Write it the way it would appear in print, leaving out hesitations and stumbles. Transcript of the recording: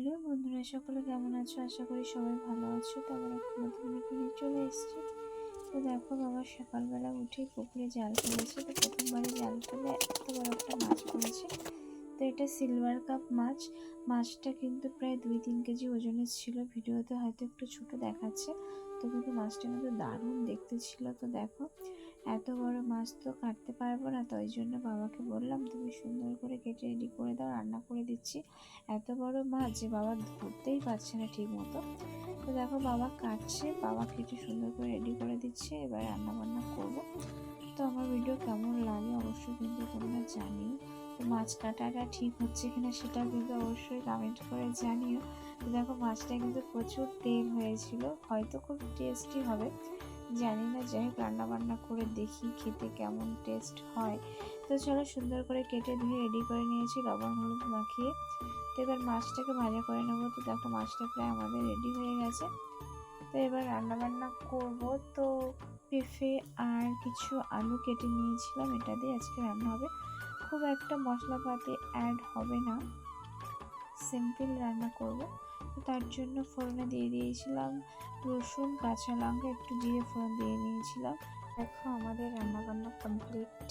Hello বন্ধুরা, সকলে কেমন আছো? আশা করি সবাই ভালো আছো। তো আবার একটা নতুন ভিডিও নিয়ে চলে এসেছি। তো দেখো, বাবা সকালবেলা উঠেই পুকুরে জাল ফেলেছে। তো প্রথমবারে জাল ফেলে এত বড় একটা মাছ পড়েছে। তো এটা সিলভার কাপ মাছ। মাছটা কিন্তু প্রায় 2-3 কেজি ওজনের ছিল। ভিডিওতে হয়তো একটু ছোট দেখাচ্ছে, তো কিন্তু মাছটা কিন্তু দারুণ দেখতে ছিল। তো দেখো, এত বড় মাছ তো কাটতে পারবো না, তো ওই জন্য বাবাকে বললাম তুমি সুন্দর করে কেটে রেডি করে দাও, রান্না করে দিচ্ছি। এত বড় মাছ যে বাবা ধরতেই পারছে না ঠিক মতো। তো দেখো, বাবা কাটছে, বাবা কেটে সুন্দর করে রেডি করে দিচ্ছে। এবার রান্না বান্না করবো। তো আমার ভিডিও কেমন লাগে অবশ্যই কিন্তু তোমরা জানিও। তো মাছ কাটাটা ঠিক হচ্ছে কিনা সেটাও কিন্তু অবশ্যই কমেন্ট করে জানিও। তো দেখো, মাছটা কিন্তু প্রচুর তেল হয়েছিল, হয়তো খুব টেস্টি হবে জানি না। যাই হোক, রান্না বান্না করে দেখি খেতে কেমন টেস্ট হয়। তো চলো, সুন্দর করে কেটে ধুয়ে রেডি করে নিয়েছি লবণ হলুদ মাখিয়ে। তো এবার মাছটাকে ভাজা করে নেবো। তো দেখো, মাছটা প্রায় আমাদের রেডি হয়ে গেছে। তো এবার রান্না বান্না করবো। তো পেঁপে আর কিছু আলু কেটে নিয়েছিলাম, এটা দিয়ে আজকে রান্না হবে। খুব একটা মশলাপাতি অ্যাড হবে না, সিম্পল রান্না করব। তো তার জন্য ফোড়নে দিয়ে দিয়েছিলাম রসুন, কাঁচা লঙ্কা, একটু জিরে ফোড়ন দিয়ে নিয়েছিলাম। দেখো, আমাদের রান্না বান্না কমপ্লিট।